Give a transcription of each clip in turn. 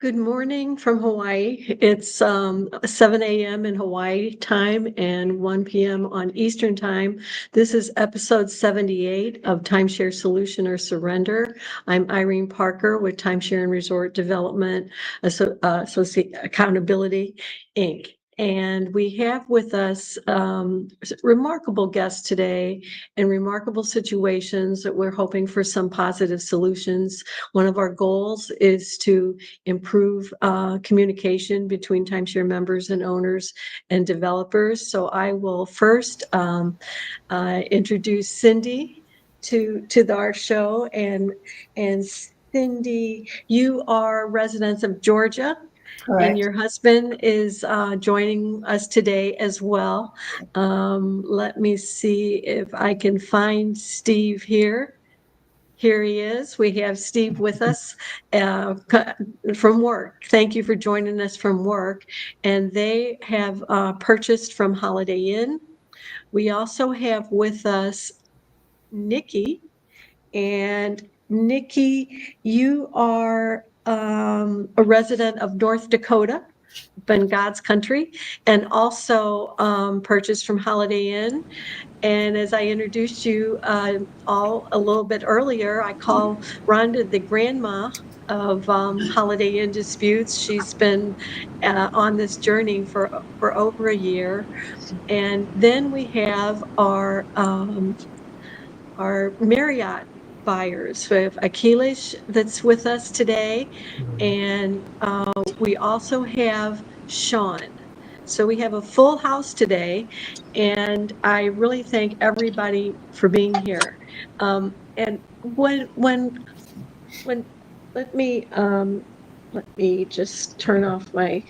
Good morning from Hawaii. It's 7 a.m. in Hawaii time and 1 p.m. on Eastern time. This is episode 78 of Timeshare Solution or Surrender. I'm Irene Parker with Timeshare and Resort Development Accountability, Inc. And we have with us remarkable guests today and remarkable situations that we're hoping for some positive solutions. One of our goals is to improve communication between timeshare members and owners and developers. So I will first introduce Cindy to our show. And Cindy, you are residents of Georgia. Correct. And your husband is joining us today as well. Let me see if I can find Steve here. Here he is. We have Steve with us from work. Thank you for joining us from work. And they have purchased from Holiday Inn. We also have with us Nikki. And Nikki, you are a resident of North Dakota, in God's country, and also purchased from Holiday Inn. And as I introduced you all a little bit earlier, I call Rhonda the grandma of Holiday Inn disputes. She's been on this journey for over a year. And then we have our Marriott buyers. We have Achilles that's with us today, and we also have Sean. So we have a full house today, and I really thank everybody for being here. And when let me just turn off my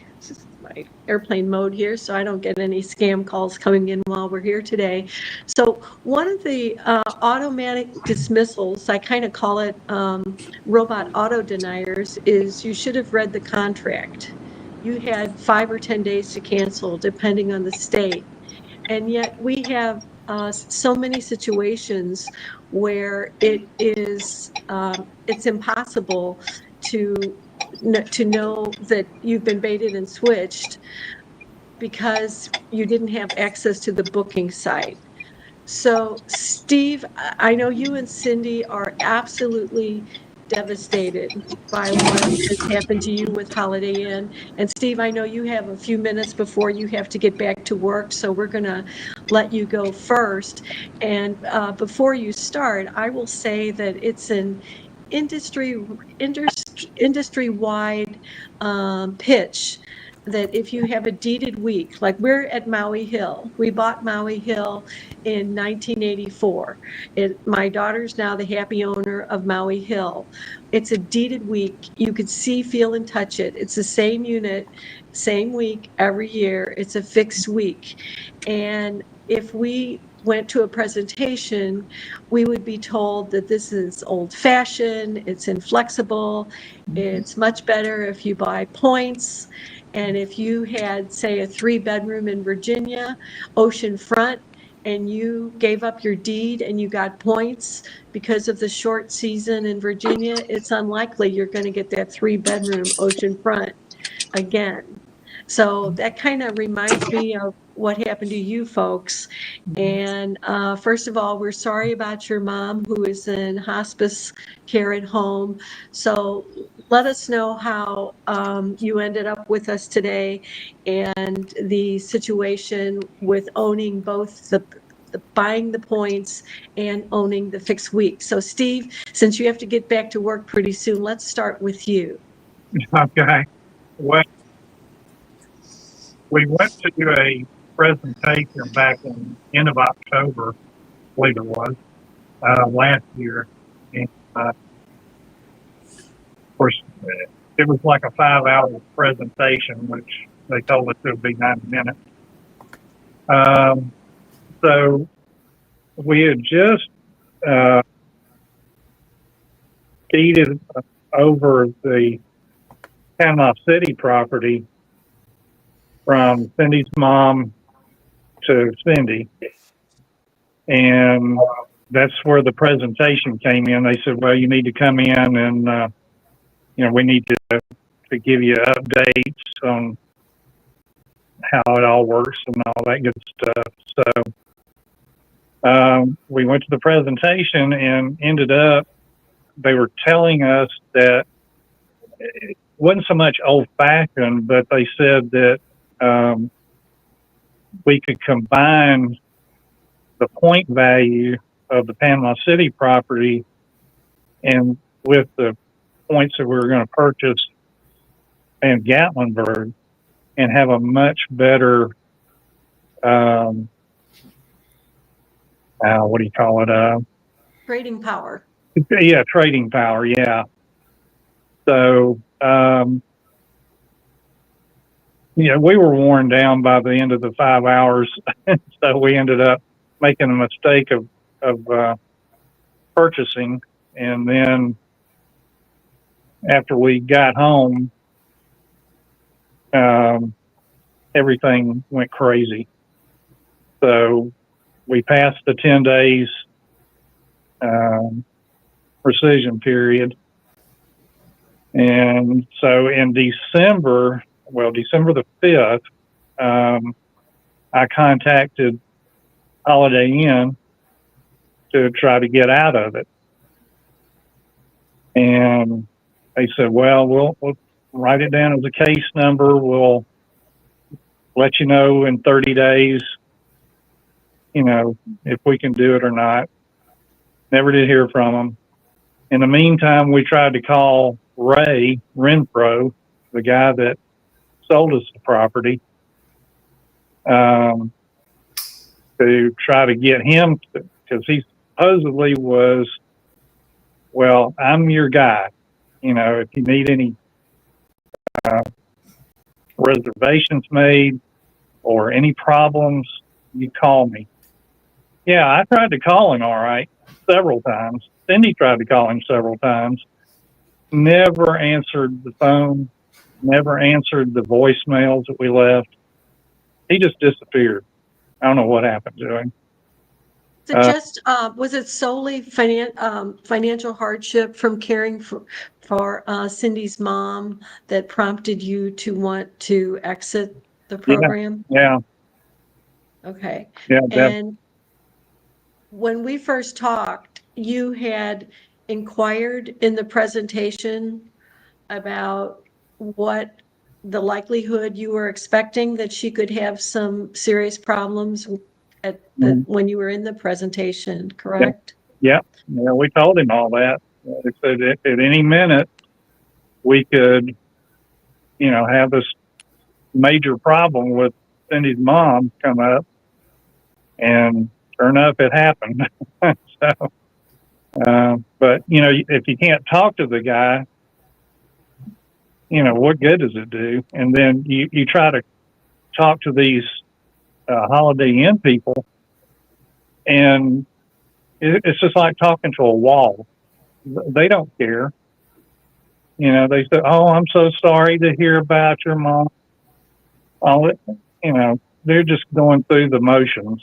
airplane mode here so I don't get any scam calls coming in while we're here today. So one of the automatic dismissals, I kind of call it robot auto deniers, is you should have read the contract. You had 5 or 10 days to cancel, depending on the state. And yet we have so many situations where it is it's impossible to know that you've been baited and switched because you didn't have access to the booking site. So Steve, I know you and Cindy are absolutely devastated by what has happened to you with Holiday Inn. And Steve, I know you have a few minutes before you have to get back to work, so we're going to let you go first. And before you start, I will say that it's an industry-wide pitch that if you have a deeded week, like we're at Maui Hill, we bought Maui Hill in 1984. My daughter's now the happy owner of Maui Hill. It's a deeded week. You could see, feel, and touch it. It's the same unit, same week every year. It's a fixed week. And if we went to a presentation, we would be told that this is old-fashioned, it's inflexible, it's much better if you buy points. And if you had, say, a 3-bedroom in Virginia, oceanfront, and you gave up your deed and you got points because of the short season in Virginia, it's unlikely you're going to get that 3-bedroom oceanfront again. So that kind of reminds me of what happened to you folks. And first of all, we're sorry about your mom who is in hospice care at home. So let us know how you ended up with us today and the situation with owning both the buying the points and owning the fixed week. So Steve, since you have to get back to work pretty soon, let's start with you. Okay. Well, we went to do a presentation back in end of October, I believe it was, last year. And, of course, it was like a 5-hour presentation, which they told us it would be 90 minutes. So we had just deeded over the Panama City property from Cindy's mom to Cindy. And that's where the presentation came in. They said, well, you need to come in and, we need to to give you updates on how it all works and all that good stuff. So we went to the presentation and ended up, they were telling us that it wasn't so much old-fashioned, but they said that we could combine the point value of the Panama City property and with the points that we were going to purchase in Gatlinburg and have a much better, what do you call it? Trading power. Yeah, trading power. Yeah. So, we were worn down by the end of the 5 hours. So we ended up making a mistake of purchasing. And then after we got home, everything went crazy. So we passed the 10 days rescission period. And so in December the 5th, I contacted Holiday Inn to try to get out of it. And they said, well, we'll write it down as a case number. We'll let you know in 30 days, if we can do it or not. Never did hear from them. In the meantime, we tried to call Ray Renfro, the guy that sold us the property, to try to get him, because he supposedly was, well, I'm your guy. If you need any reservations made or any problems, you call me. Yeah, I tried to call him, all right, several times. Cindy tried to call him several times. Never answered the phone, never answered the voicemails that we left. He just disappeared. I don't know what happened to him. Was it solely financial hardship from caring for Cindy's mom that prompted you to want to exit the program? Yeah. Okay. Yeah. And when we first talked, you had inquired in the presentation about what the likelihood you were expecting that she could have some serious problems when you were in the presentation, correct? Yeah, we told him all that. They said at any minute we could, have this major problem with Cindy's mom come up, and sure enough, it happened. So, but if you can't talk to the guy, what good does it do? And then you try to talk to these Holiday Inn people, and it's just like talking to a wall. They don't care. They said, "Oh, I'm so sorry to hear about your mom." They're just going through the motions.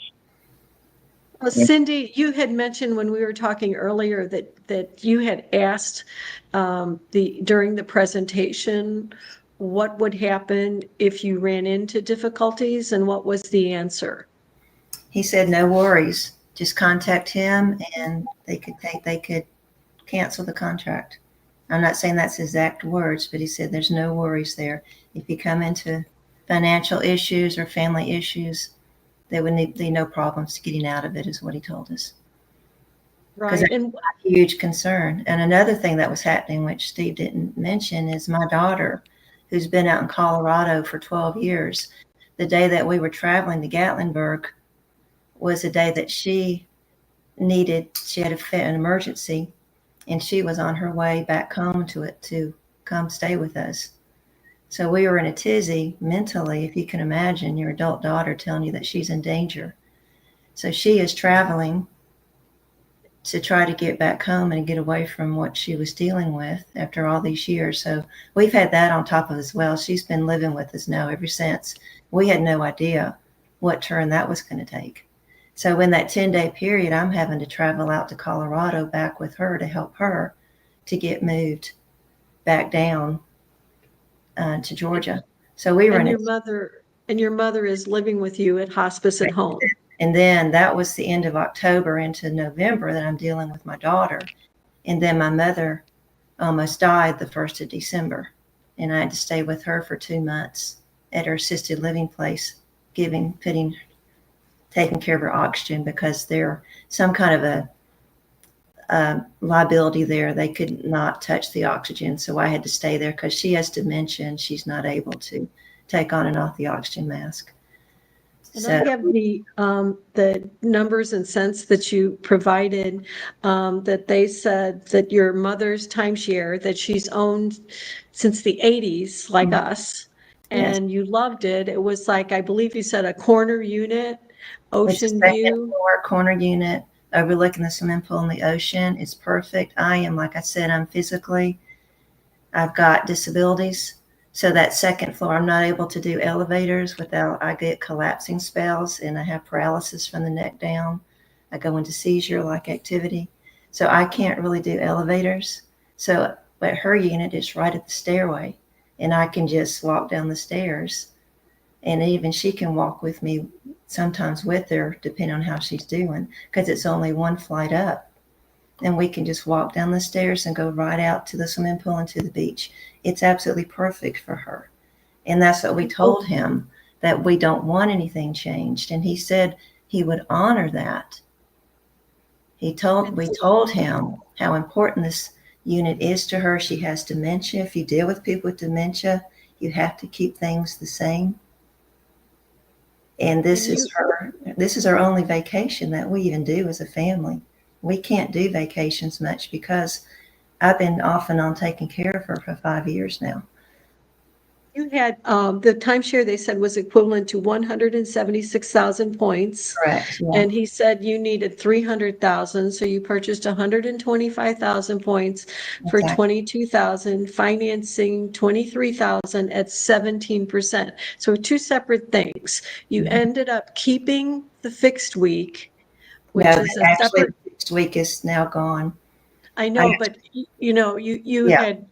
Well, Cindy, you had mentioned when we were talking earlier that you had asked during the presentation what would happen if you ran into difficulties, and what was the answer? He said, no worries, just contact him and they could cancel the contract. I'm not saying that's exact words, but he said there's no worries there. If you come into financial issues or family issues, there would be no problems getting out of it, is what he told us. Right. That's a huge concern. And another thing that was happening, which Steve didn't mention, is my daughter, who's been out in Colorado for 12 years. The day that we were traveling to Gatlinburg was a day that she had an emergency, and she was on her way back home to come stay with us. So we were in a tizzy mentally, if you can imagine your adult daughter telling you that she's in danger. So she is traveling to try to get back home and get away from what she was dealing with after all these years. So we've had that on top of as well. She's been living with us now ever since. We had no idea what turn that was going to take. So in that 10-day period, I'm having to travel out to Colorado back with her to help her to get moved back down to Georgia. So we were And in your mother is living with you at hospice at home. And then that was the end of October into November that I'm dealing with my daughter. And then my mother almost died the 1st of December. And I had to stay with her for 2 months at her assisted living place, taking care of her oxygen because there's some kind of a liability there. They could not touch the oxygen. So I had to stay there because she has dementia and she's not able to take on and off the oxygen mask. And I have the numbers and cents that you provided, that they said that your mother's timeshare that she's owned since the 80s, like us, and you loved it. It was like, I believe you said a corner unit, ocean it's a view. Floor, corner unit overlooking the swimming pool and the ocean. It's perfect. I am, like I said, I've got disabilities. So that second floor, I'm not able to do elevators I get collapsing spells and I have paralysis from the neck down. I go into seizure-like activity. So I can't really do elevators. But her unit is right at the stairway and I can just walk down the stairs. And even she can walk with me, sometimes with her, depending on how she's doing, because it's only one flight up. And we can just walk down the stairs and go right out to the swimming pool and to the beach. It's absolutely perfect for her. And that's what we told him, that we don't want anything changed. And he said he would honor that. We told him how important this unit is to her. She has dementia. If you deal with people with dementia, you have to keep things the same. And this is her only vacation that we even do as a family. We can't do vacations much because I've been off and on taking care of her for 5 years now. You had the timeshare they said was equivalent to 176,000 points. Correct. Yeah. And he said you needed 300,000, so you purchased 125,000 points for 22,000, financing 23,000 at 17%. So 2 separate things. You ended up keeping the fixed week, which is a separate. Fixed week is now gone. I know, but you had.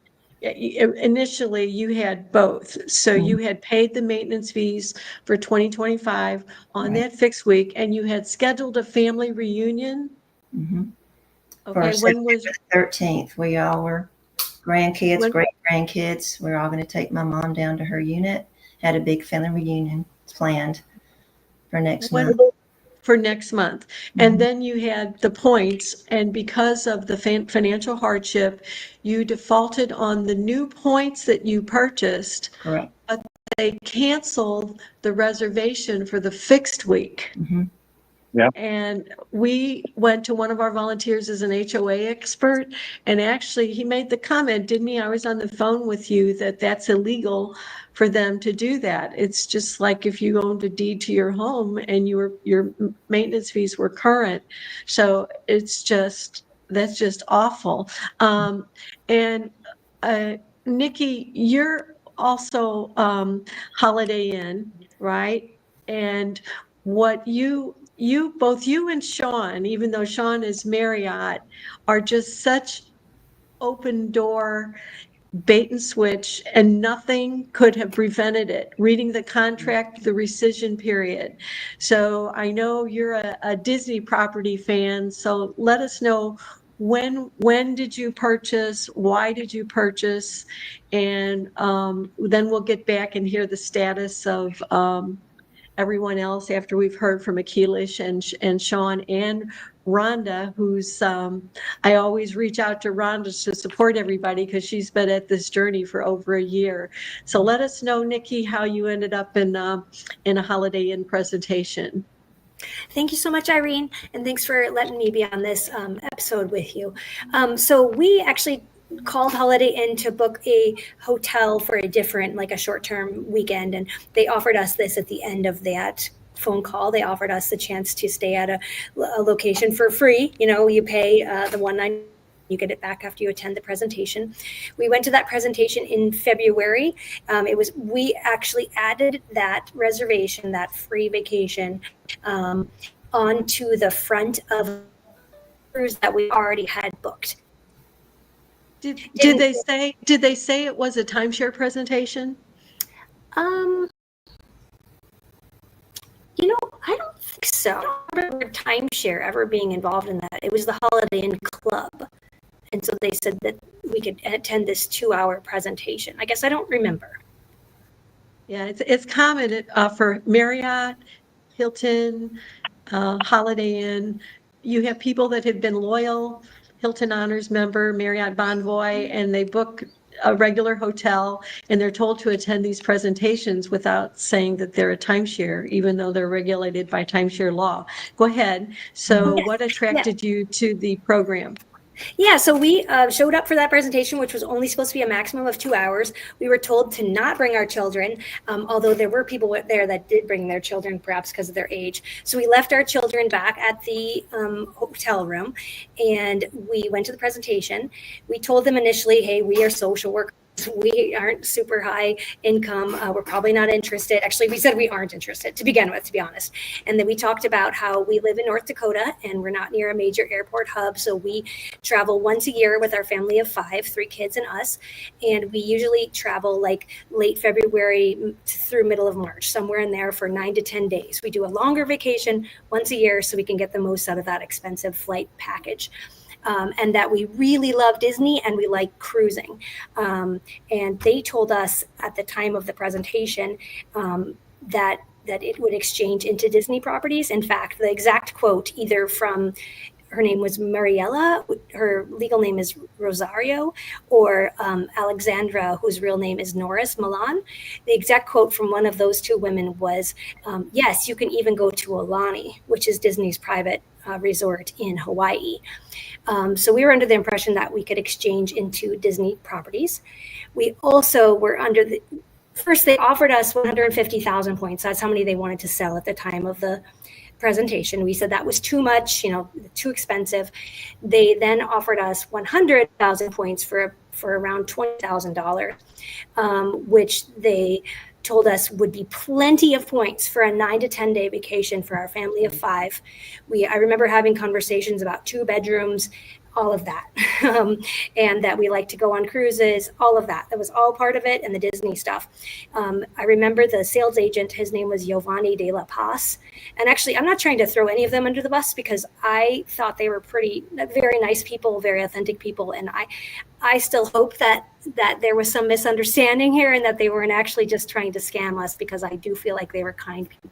Initially, you had both. So you had paid the maintenance fees for 2025 on that fixed week, and you had scheduled a family reunion. Okay, when was the 13th? We all were grandkids, great-grandkids. We're all going to take my mom down to her unit. Had a big family reunion planned for next month. And then you had the points, and because of the financial hardship, you defaulted on the new points that you purchased. Correct. But they canceled the reservation for the fixed week. Yeah. And we went to one of our volunteers as an HOA expert, and actually he made the comment, didn't he? I was on the phone with you, that's illegal for them to do that. It's just like if you owned a deed to your home and your maintenance fees were current. So that's just awful. And Nikki, you're also Holiday Inn, right? And what both you and Sean, even though Sean is Marriott, are just such open door bait and switch, and nothing could have prevented it. Reading the contract, the rescission period. So I know you're a Disney property fan, so let us know when did you purchase, why did you purchase, and then we'll get back and hear the status of everyone else after we've heard from Akilish and Sean and Rhonda, who's I always reach out to Rhonda to support everybody because she's been at this journey for over a year. So let us know, Nikki, how you ended up in a Holiday Inn presentation. Thank you so much, Irene, and thanks for letting me be on this episode with you. So we actually called Holiday Inn to book a hotel for a different, like a short-term weekend, and they offered us this at the end of that phone call. They offered us the chance to stay at a location for free. You pay the $199. You get it back after you attend the presentation. We went to that presentation in February. We actually added that reservation, that free vacation, onto the front of cruise that we already had booked. Did they say it was a timeshare presentation? I don't think so. I don't remember Timeshare ever being involved in that. It was the Holiday Inn Club. And so they said that we could attend this 2-hour presentation. I guess I don't remember. Yeah, it's common for Marriott, Hilton, Holiday Inn. You have people that have been loyal Hilton Honors member, Marriott Bonvoy, and they book a regular hotel and they're told to attend these presentations without saying that they're a timeshare, even though they're regulated by timeshare law. Go ahead. So what attracted you to the program? Yeah, so we showed up for that presentation, which was only supposed to be a maximum of 2 hours. We were told to not bring our children, although there were people there that did bring their children, perhaps because of their age. So we left our children back at the hotel room, and we went to the presentation. We told them initially, hey, we are social workers. We aren't super high income. We're probably not interested. Actually, we said we aren't interested to begin with, to be honest. And then we talked about how we live in North Dakota and we're not near a major airport hub. So we travel once a year with our family of 5, 3 kids and us. And we usually travel like late February through middle of March, somewhere in there for 9 to 10 days. We do a longer vacation once a year so we can get the most out of that expensive flight package. And that we really love Disney and we like cruising. And they told us at the time of the presentation that it would exchange into Disney properties. In fact, the exact quote, either from her name was Mariella, her legal name is Rosario, or Alexandra, whose real name is Norris Milan. The exact quote from one of those 2 women was, yes, you can even go to Aulani, which is Disney's private resort in Hawaii. So we were under the impression that we could exchange into Disney properties. We also were under first they offered us 150,000 points. That's how many they wanted to sell at the time of the presentation. We said that was too much, too expensive. They then offered us 100,000 points for around $20,000, which they told us would be plenty of points for a 9 to 10 day vacation for our family of 5. I remember having conversations about 2 bedrooms, all of that, and that we like to go on cruises, all of that. That was all part of it, and the Disney stuff. I remember the sales agent, his name was Giovanni de la Paz. And actually, I'm not trying to throw any of them under the bus because I thought they were very nice people, very authentic people. And I still hope that there was some misunderstanding here and that they weren't actually just trying to scam us, because I do feel like they were kind people.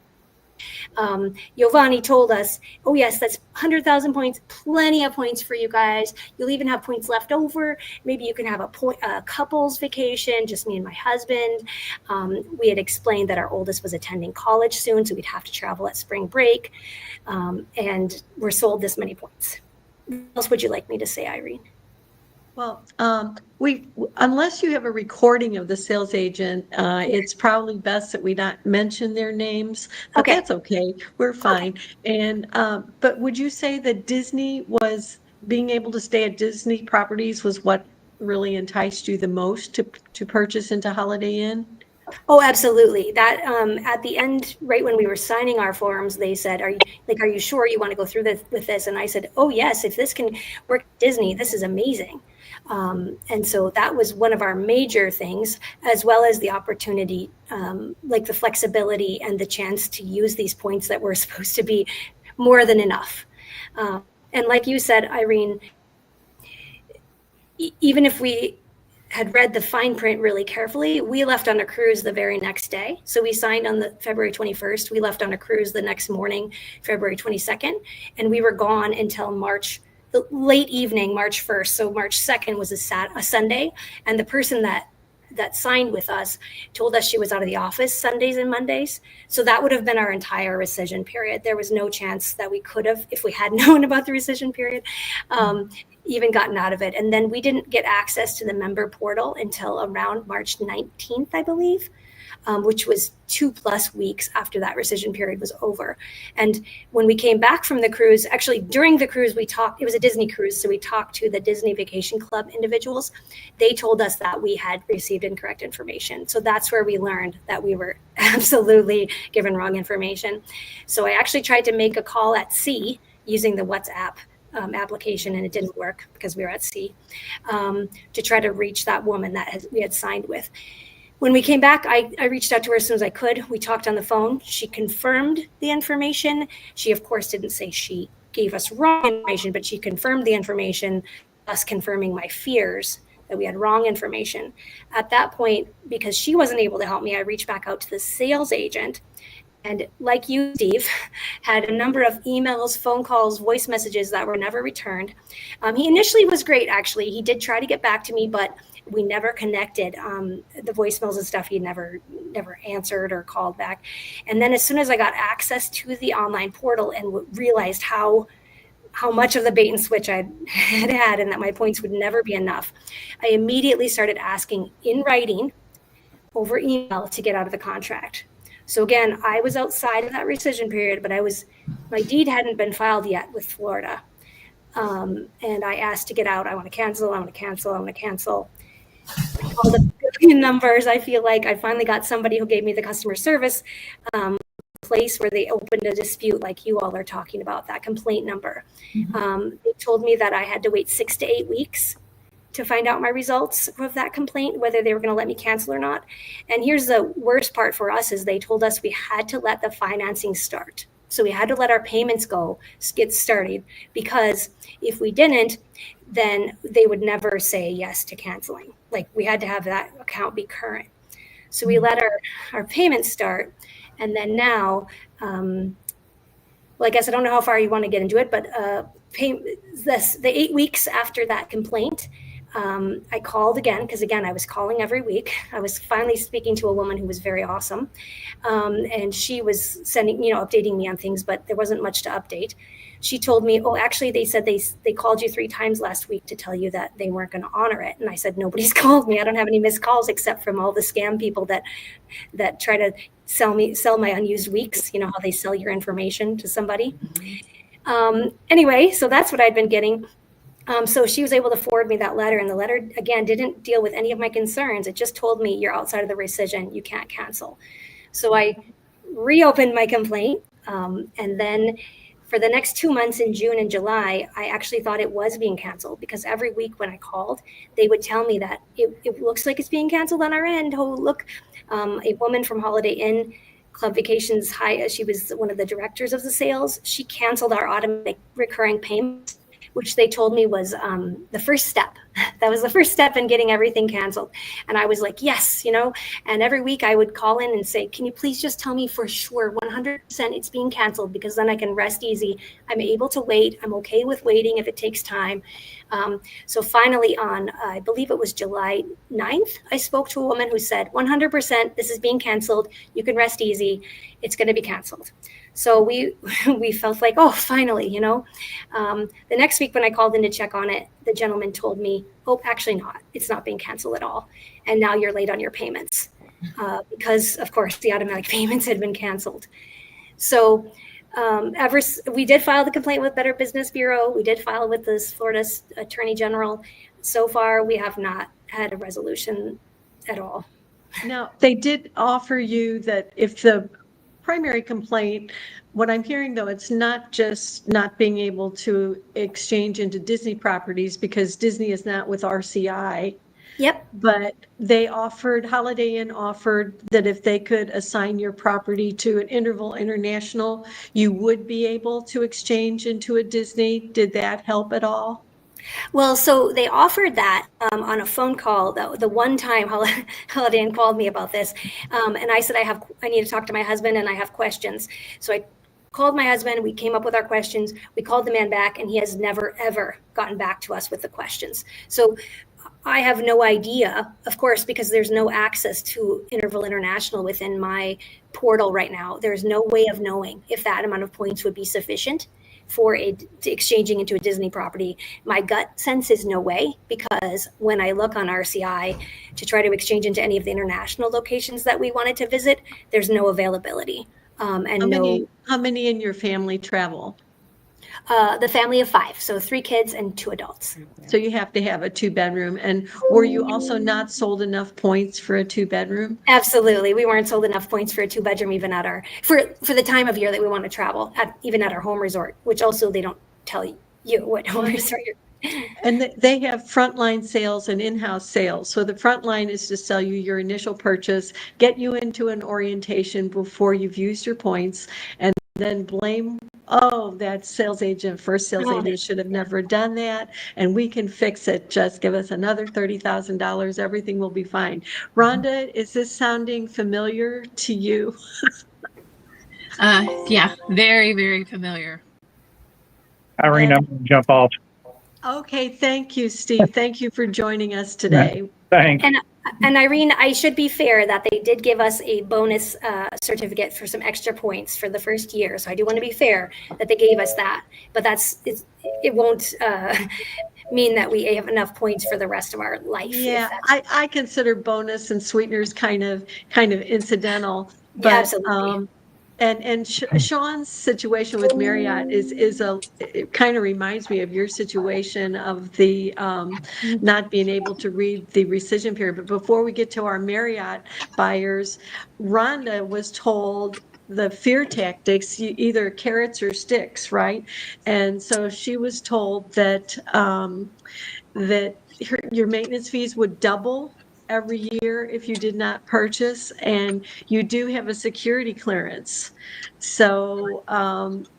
Giovanni told us, oh yes, that's 100,000 points, plenty of points for you guys. You'll even have points left over. Maybe you can have a couple's vacation, just me and my husband. We had explained that our oldest was attending college soon, so we'd have to travel at spring break. And we're sold this many points. What else would you like me to say, Irene? Well, unless you have a recording of the sales agent, it's probably best that we not mention their names, but Okay. That's okay. We're fine. Okay. And, but would you say that Disney being able to stay at Disney properties was what really enticed you the most to purchase into Holiday Inn? Oh, absolutely. That at the end, right when we were signing our forms, they said, are you sure you want to go through with this? And I said, oh yes, if this can work at Disney, this is amazing. And so that was one of our major things, as well as the opportunity, like the flexibility and the chance to use these points that were supposed to be more than enough. And like you said, Irene, even if we had read the fine print really carefully, we left on a cruise the very next day. So we signed on the February 21st. We left on a cruise the next morning, February 22nd, and we were gone until the late evening, March 1st. So March 2nd was a Sunday, and the person that signed with us told us she was out of the office Sundays and Mondays. So that would have been our entire rescission period. There was no chance that we could have, if we had known about the rescission period, even gotten out of it. And then we didn't get access to the member portal until around March 19th, I believe, which was 2+ weeks after that rescission period was over. And when we came back from the cruise, actually during the cruise, it was a Disney cruise. So we talked to the Disney Vacation Club individuals. They told us that we had received incorrect information. So that's where we learned that we were absolutely given wrong information. So I actually tried to make a call at sea using the WhatsApp application, and it didn't work because we were at sea, to try to reach that woman that we had signed with. When we came back, I reached out to her as soon as I could. We talked on the phone. She confirmed the information. She, of course, didn't say she gave us wrong information, but she confirmed the information, thus confirming my fears that we had wrong information. At that point, because she wasn't able to help me, I reached back out to the sales agent. And like you, Steve, had a number of emails, phone calls, voice messages that were never returned. He initially was great, actually. He did try to get back to me, but we never connected. The voicemails and stuff, he never answered or called back. And then as soon as I got access to the online portal and realized how much of the bait and switch I had and that my points would never be enough, I immediately started asking in writing over email to get out of the contract. So again, I was outside of that rescission period, but my deed hadn't been filed yet with Florida. And I asked to get out. I want to cancel. I want to cancel. I want to cancel. All the billion numbers. I feel like I finally got somebody who gave me the customer service place where they opened a dispute like you all are talking about, that complaint number. They told me that I had to wait 6 to 8 weeks to find out my results of that complaint, whether they were going to let me cancel or not. And here's the worst part for us is they told us we had to let the financing start. So we had to let our payments get started, because if we didn't, then they would never say yes to canceling. Like, we had to have that account be current. So we let our payments start. And then now, I guess I don't know how far you want to get into it, but the 8 weeks after that complaint, I called again, because again, I was calling every week. I was finally speaking to a woman who was very awesome. And she was updating me on things, but there wasn't much to update. She told me, oh, actually, they said they called you 3 times last week to tell you that they weren't going to honor it. And I said, nobody's called me. I don't have any missed calls except from all the scam people that try to sell my unused weeks. You know how they sell your information to somebody. Anyway, so that's what I'd been getting. So she was able to forward me that letter, and the letter, again, didn't deal with any of my concerns. It just told me you're outside of the rescission, you can't cancel. So I reopened my complaint, and then for the next 2 months in June and July, I actually thought it was being canceled, because every week when I called, they would tell me that it looks like it's being canceled on our end. Oh, look, a woman from Holiday Inn Club Vacations, she was one of the directors of the sales. She canceled our automatic recurring payments, which they told me was the first step. That was the first step in getting everything canceled. And I was like, yes, and every week I would call in and say, can you please just tell me for sure 100% it's being canceled, because then I can rest easy. I'm able to wait. I'm okay with waiting if it takes time. So finally on, I believe it was July 9th, I spoke to a woman who said, 100%, this is being canceled. You can rest easy. It's going to be canceled. So we felt like, oh, finally, The next week when I called in to check on it, the gentleman told me, oh, actually not. It's not being canceled at all. And now you're late on your payments, because, of course, the automatic payments had been canceled. So we did file the complaint with Better Business Bureau. We did file with the Florida Attorney General. So far, we have not had a resolution at all. Now, they did offer you that if the primary complaint, what I'm hearing though, it's not just not being able to exchange into Disney properties, because Disney is not with RCI. Yep. But Holiday Inn offered that if they could assign your property to an Interval International, you would be able to exchange into a Disney. Did that help at all? Well, so they offered that on a phone call. The one time Holiday Inn called me about this, and I said I need to talk to my husband and I have questions. So I called my husband. We came up with our questions. We called the man back, and he has never ever gotten back to us with the questions. So I have no idea, of course, because there's no access to Interval International within my portal right now. There's no way of knowing if that amount of points would be sufficient for exchanging into a Disney property. My gut sense is no way, because when I look on RCI to try to exchange into any of the international locations that we wanted to visit, there's no availability. How many in your family travel? The family of 5, so 3 kids and 2 adults. So you have to have a 2-bedroom. And were you also not sold enough points for a 2-bedroom? Absolutely. We weren't sold enough points for a 2-bedroom even for the time of year that we want to travel, even at our home resort, which also they don't tell you Sorry. And they have frontline sales and in-house sales. So the frontline is to sell you your initial purchase, get you into an orientation before you've used your points, and then blame, oh, that first sales agent should have never done that, and we can fix it. Just give us another $30,000. Everything will be fine. Rhonda, is this sounding familiar to you? Yeah, very, very familiar. Irene, I'm going to jump off. Okay, thank you, Steve. Thank you for joining us today. Thanks. And Irene, I should be fair that they did give us a bonus certificate for some extra points for the first year. So I do want to be fair that they gave us that, but it won't mean that we have enough points for the rest of our life. Yeah, I consider bonus and sweeteners kind of incidental, but yeah, absolutely. And Sean's situation with Marriott it kind of reminds me of your situation of the not being able to read the rescission period. But before we get to our Marriott buyers, Rhonda was told the fear tactics, either carrots or sticks, right? And so she was told that your maintenance fees would double every year if you did not purchase, and you do have a security clearance. So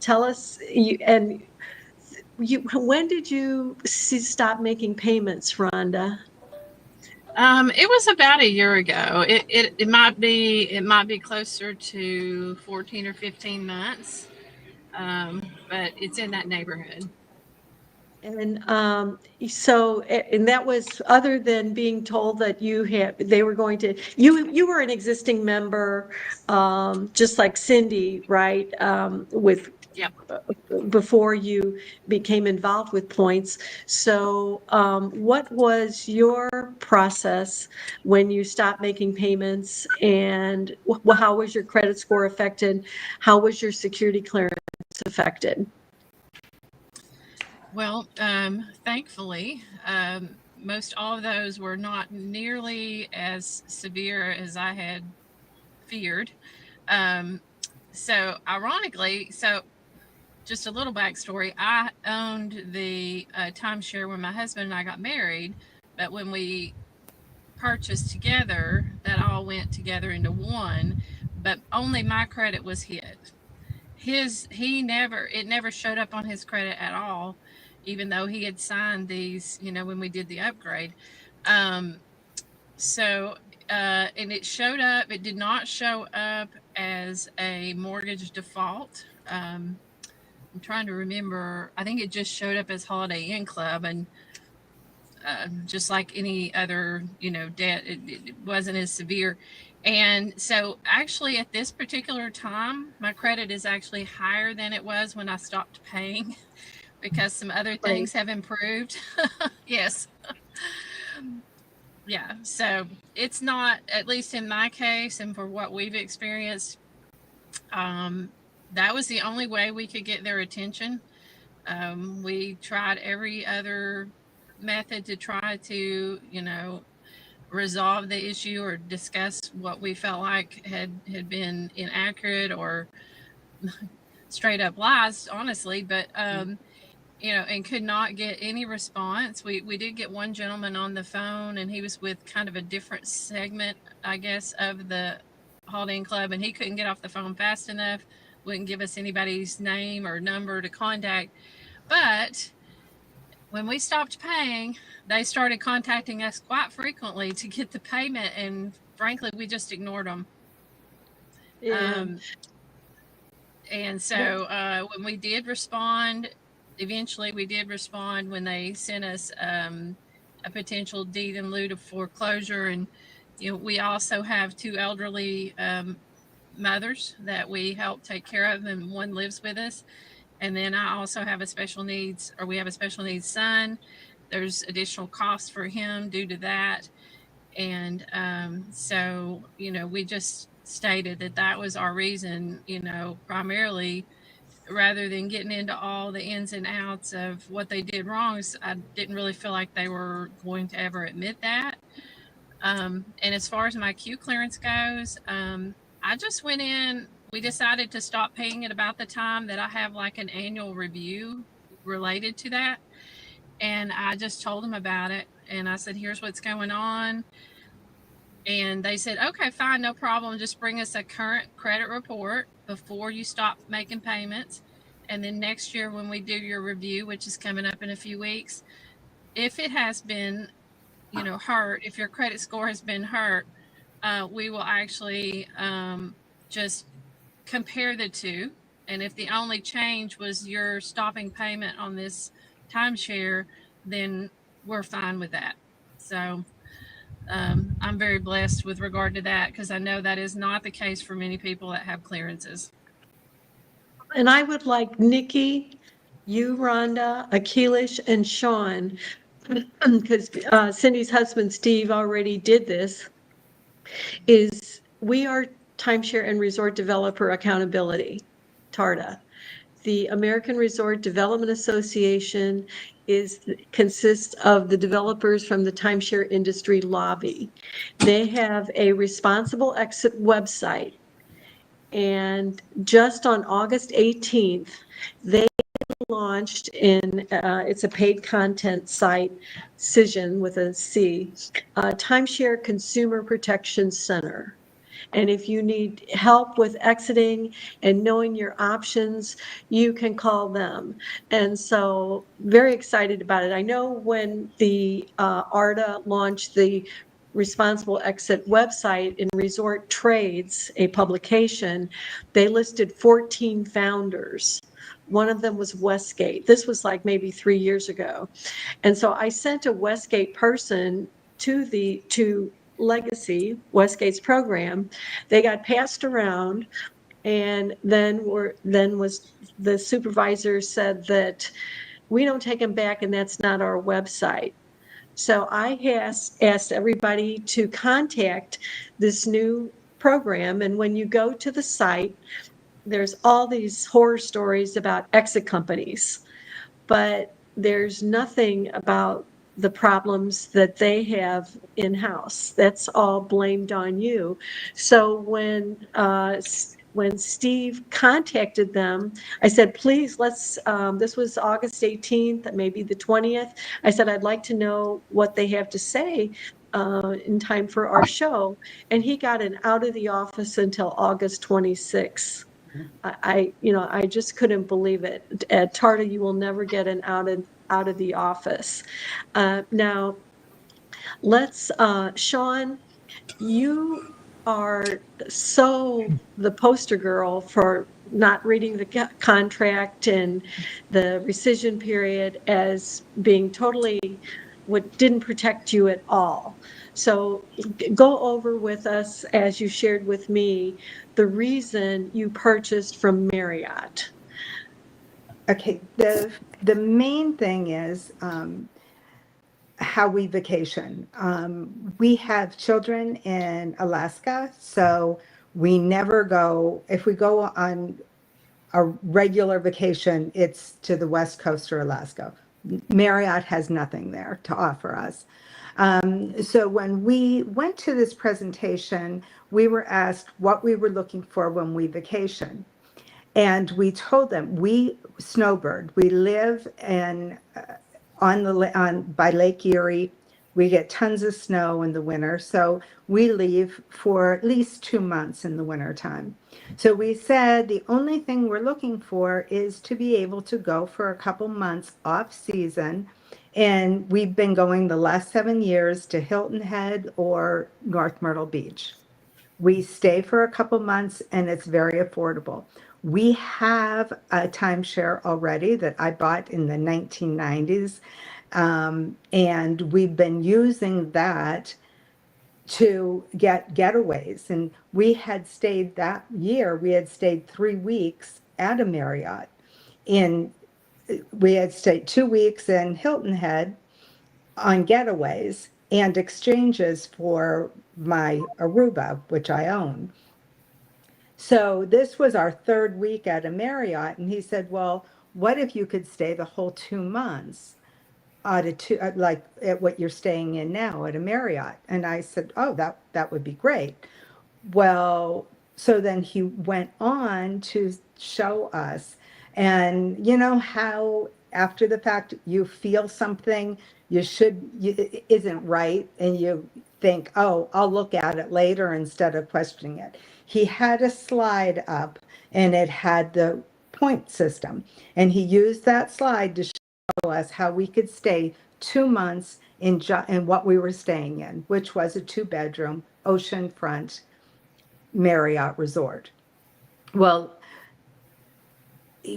tell us, when did you stop making payments, Rhonda? It was about a year ago. It might be closer to 14 or 15 months, but it's in that neighborhood. And and that was, other than being told that they were going to, you were an existing member, just like Cindy, right? Yep. Before you became involved with points. So what was your process when you stopped making payments, and how was your credit score affected? How was your security clearance affected? Well, thankfully, most all of those were not nearly as severe as I had feared. So ironically, just a little backstory, I owned the timeshare when my husband and I got married, but when we purchased together, that all went together into one, but only my credit was hit. It never showed up on his credit at all, even though he had signed these, when we did the upgrade. And it did not show up as a mortgage default. I'm trying to remember, I think it just showed up as Holiday Inn Club, and just like any other, debt, it wasn't as severe. And so actually at this particular time, my credit is actually higher than it was when I stopped paying because some other things have improved. Yes. Yeah. So it's not, at least in my case and for what we've experienced, that was the only way we could get their attention. We tried every other method to try to, resolve the issue or discuss what we felt like had been inaccurate or straight up lies, honestly, but and could not get any response. We did get one gentleman on the phone, and he was with kind of a different segment, I guess, of the Holiday Inn Club, and he couldn't get off the phone fast enough, wouldn't give us anybody's name or number to contact. But when we stopped paying, they started contacting us quite frequently to get the payment, and frankly, we just ignored them. Yeah. And so when we did respond, eventually we did respond when they sent us a potential deed in lieu of foreclosure. And we also have two elderly mothers that we help take care of, and one lives with us. And then I also have we have a special needs son. There's additional costs for him due to that. And so, we just stated that was our reason, primarily, rather than getting into all the ins and outs of what they did wrong. I didn't really feel like they were going to ever admit that. And as far as my Q clearance goes, I just went in. We decided to stop paying at about the time that I have like an annual review related to that. And I just told them about it. And I said, here's what's going on. And they said, okay, fine, no problem. Just bring us a current credit report before you stop making payments. And then next year, when we do your review, which is coming up in a few weeks, if it has been, hurt, if your credit score has been hurt, we will actually just compare the two. And if the only change was your stopping payment on this timeshare, then we're fine with that. So I'm very blessed with regard to that, because I know that is not the case for many people that have clearances. And I would like Nikki, you, Rhonda, Akilish, and Sean, because Cindy's husband, Steve, already did this, is we are Timeshare and Resort Developer Accountability, TARDA. The American Resort Development Association consists of the developers from the timeshare industry lobby. They have a responsible exit website. And just on August 18th, they launched it's a paid content site, CISION with a C, Timeshare Consumer Protection Center. And if you need help with exiting and knowing your options, you can call them. And so very excited about it. I know when the ARDA launched the Responsible Exit website in Resort Trades, a publication, they listed 14 founders. One of them was Westgate. This was like maybe 3 years ago. And so I sent a Westgate person to Legacy, Westgate's program. They got passed around, and then was the supervisor said that we don't take them back, and that's not our website. So I asked everybody to contact this new program, and when you go to the site, there's all these horror stories about exit companies, but there's nothing about the problems that they have in-house. That's all blamed on you. So when Steve contacted them, I said, please, this was August 18th, maybe the 20th. I said, I'd like to know what they have to say in time for our show. And he got an out of the office until August 26th. I just couldn't believe it. At TARDA, you will never get an out of the office. Now, Sean, you are so the poster girl for not reading the contract and the rescission period as being totally what didn't protect you at all. So go over with us, as you shared with me, the reason you purchased from Marriott. Okay, the main thing is how we vacation. We have children in Alaska, so we never go, if we go on a regular vacation, it's to the West Coast or Alaska. Marriott has nothing there to offer us. So when we went to this presentation, we were asked what we were looking for when we vacation. And we told them we snowbird. We live by Lake Erie. We get tons of snow in the winter, so we leave for at least 2 months in the winter time. So we said the only thing we're looking for is to be able to go for a couple months off season. And we've been going the last 7 years to Hilton Head or North Myrtle Beach. We stay for a couple months and it's very affordable. We have a timeshare already that I bought in the 1990s. And we've been using that to get getaways. And we had stayed 3 weeks at a Marriott. We had stayed 2 weeks in Hilton Head on getaways and exchanges for my Aruba, which I own. So this was our 3rd week at a Marriott, and he said, well, what if you could stay the whole 2 months like at what you're staying in now at a Marriott? And I said, oh, that would be great. Well, so then he went on to show us, and you know how after the fact you feel something isn't right, and you think, oh, I'll look at it later instead of questioning it. He had a slide up, and it had the point system, and he used that slide to show us how we could stay 2 months in what we were staying in, which was a 2-bedroom oceanfront Marriott resort. Well,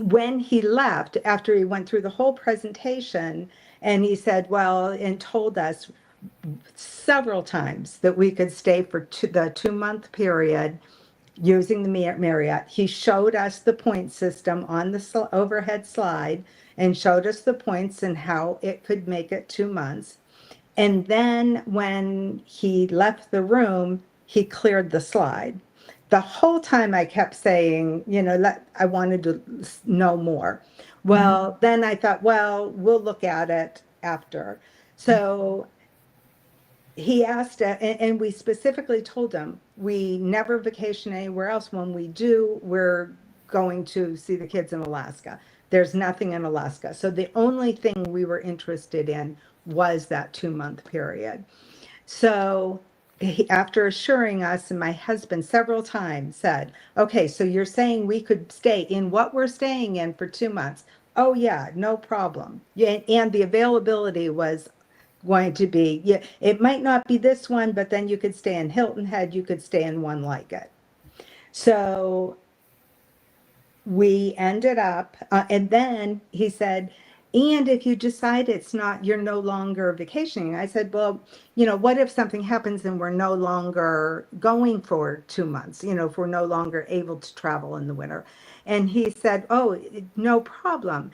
when he left, after he went through the whole presentation, and he said, well, and told us several times that we could stay for the 2-month period using the Marriott. He showed us the point system on the overhead slide and showed us the points and how it could make it 2 months. And then when he left the room, he cleared the slide. The whole time I kept saying, I wanted to know more. Well, then I thought, well, we'll look at it after. So he asked, and we specifically told him, we never vacation anywhere else. When we do, we're going to see the kids in Alaska. There's nothing in Alaska. So the only thing we were interested in was that 2-month period. So after assuring us, and my husband several times said, okay, so you're saying we could stay in what we're staying in for 2 months? Oh yeah, no problem. Yeah, and the availability was going to be, it might not be this one, but then you could stay in Hilton Head, you could stay in one like it. So we ended up, and then he said, and if you decide you're no longer vacationing. I said, well, what if something happens and we're no longer going for 2 months, if we're no longer able to travel in the winter? And he said, oh, no problem.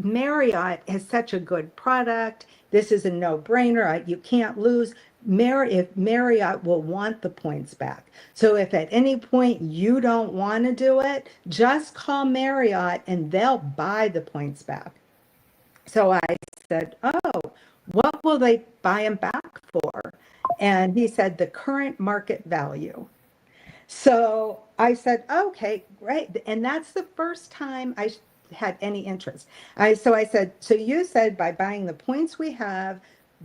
Marriott has such a good product. This is a no-brainer. You can't lose. If Marriott will want the points back. So if at any point you don't want to do it, just call Marriott and they'll buy the points back. So I said, oh, what will they buy them back for? And he said, the current market value. So I said, okay, great. And that's the first time I had any interest. So I said, so you said by buying the points we have,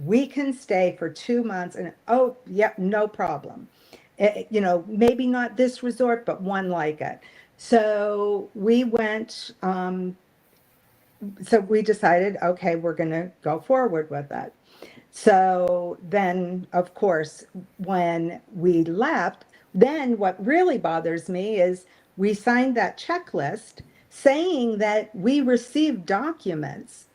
we can stay for 2 months. And oh, yep, no problem. Maybe not this resort, but one like it. So we went, so we decided, okay, we're going to go forward with it. So then, of course, when we left, then what really bothers me is we signed that checklist saying that we received documents.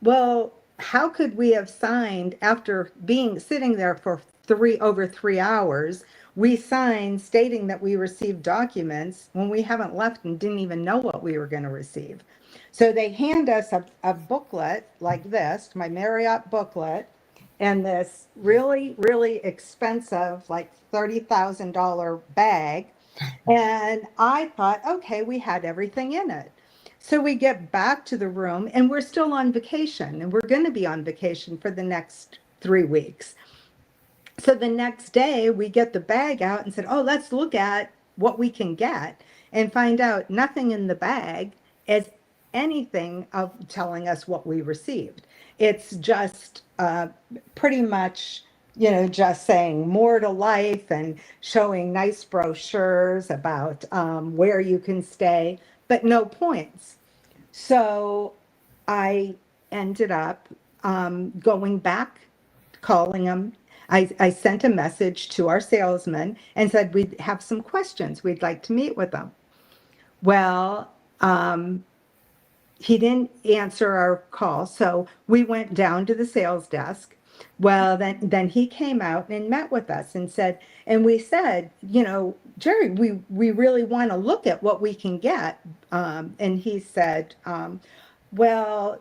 Well, how could we have signed after sitting there for over 3 hours? We signed stating that we received documents when we haven't left and didn't even know what we were going to receive. So they hand us a booklet like this, my Marriott booklet, and this really, really expensive, like $30,000 bag. And I thought, okay, we had everything in it. So we get back to the room and we're still on vacation, and we're going to be on vacation for the next 3 weeks. So the next day we get the bag out and said, oh, let's look at what we can get, and find out nothing in the bag is anything of telling us what we received. It's just pretty much, just saying more to life and showing nice brochures about where you can stay, but no points. So I ended up going back, calling them. I sent a message to our salesman and said we'd have some questions. We'd like to meet with them. Well, he didn't answer our call, so we went down to the sales desk. Well, then he came out and met with us and said, and we said, Jerry, we really want to look at what we can get. And he said, well,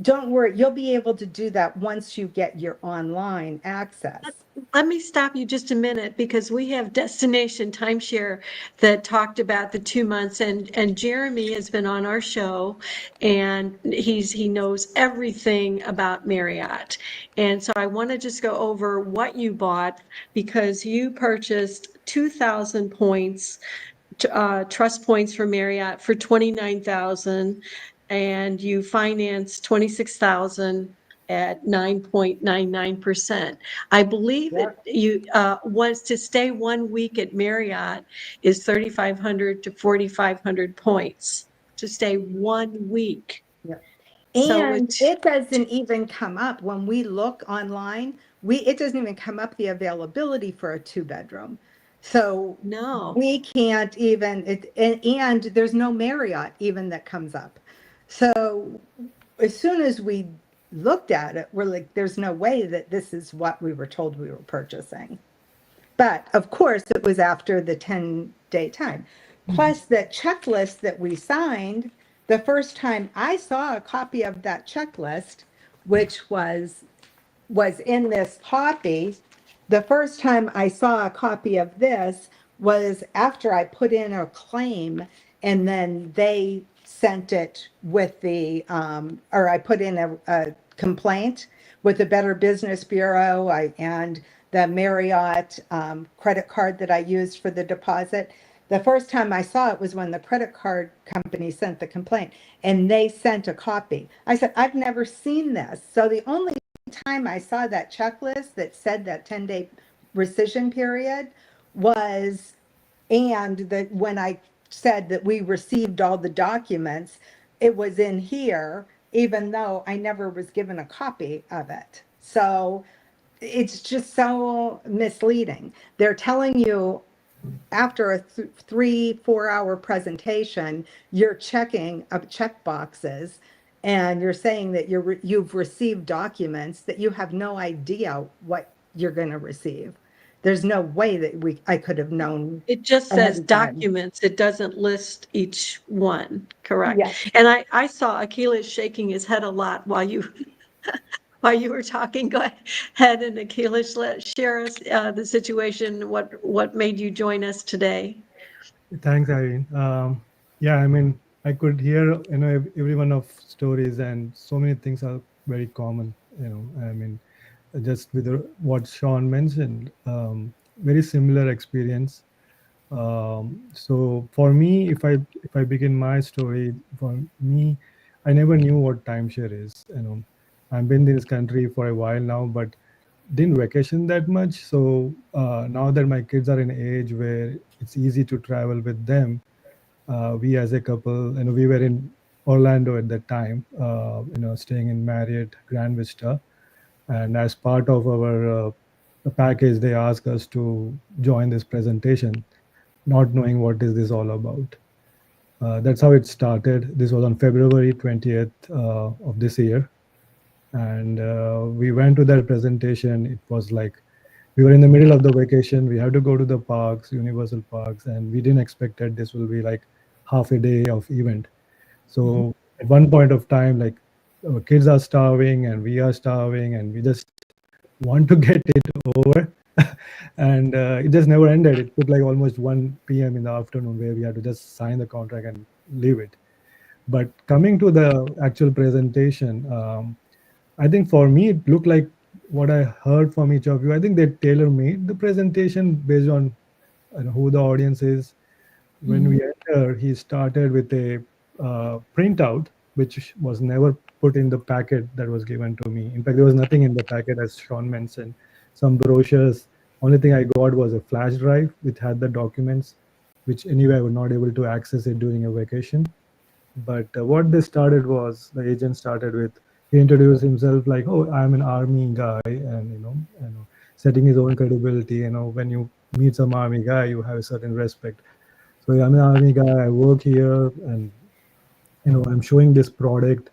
don't worry, you'll be able to do that once you get your online access. Let me stop you just a minute, because we have Destination Timeshare that talked about the 2 months, and Jeremy has been on our show, and he knows everything about Marriott. And so I want to just go over what you bought, because you purchased 2,000 points, trust points for Marriott for $29,000. and you finance 26,000 at 9.99%. I believe that you wants to stay 1 week at Marriott is 3,500 to 4,500 points to stay 1 week. Yeah. So And it doesn't even come up when we look online. It doesn't even come up the availability for a 2-bedroom. So no, we can't even, and there's no Marriott even that comes up. So as soon as we looked at it, we're like, there's no way that this is what we were told we were purchasing. But of course, it was after the 10-day time. Plus, the checklist that we signed, the first time I saw a copy of that checklist, which was in this copy, the first time I saw a copy of this was after I put in a claim, and then they sent it with the, or I put in a complaint with the Better Business Bureau and the Marriott credit card that I used for the deposit. The first time I saw it was when the credit card company sent the complaint, and they sent a copy. I said, I've never seen this. So the only time I saw that checklist that said that 10-day rescission period was, and that when I said that we received all the documents, it was in here, even though I never was given a copy of it. So it's just so misleading. They're telling you after a 3-4 hour presentation, you're checking check boxes, and you're saying that you've received documents that you have no idea what you're going to receive. There's no way that I could have known. it just ahead says of time. documents. It doesn't list each one, correct? Yeah. And I saw Achilles shaking his head a lot while you while you were talking. Go ahead, and Achilles, share us the situation. What made you join us today? Thanks, Irene. Yeah, I mean, I could hear, every one of stories, and so many things are very common. I mean, just with what Sean mentioned, very similar experience. So for me, if I begin my story, for me, I never knew what timeshare is. I've been in this country for a while now, but didn't vacation that much. So now that my kids are in age where it's easy to travel with them, we as a couple, we were in Orlando at that time, staying in Marriott Grand Vista, and as part of our package, they asked us to join this presentation, not knowing what is this all about. That's how it started. This was on February 20th of this year. And we went to that presentation. It was like we were in the middle of the vacation. We had to go to the parks, Universal Parks, and we didn't expect that this will be like half a day of event. So at one point of time, like our kids are starving and we are starving, and we just want to get it over. And it just never ended. It took like almost 1 p.m. in the afternoon where we had to just sign the contract and leave it. But coming to the actual presentation, I think for me, it looked like what I heard from each of you. I think they tailor-made the presentation based on who the audience is. When we entered, he started with a printout, which was never put in the packet that was given to me. In fact, there was nothing in the packet, as Sean mentioned. Some brochures. Only thing I got was a flash drive which had the documents, which anyway I was not able to access it during a vacation. But what they started was, the agent started with, he introduced himself like, oh, I'm an army guy, and setting his own credibility. When you meet some army guy, you have a certain respect. So I'm an army guy, I work here, and I'm showing this product.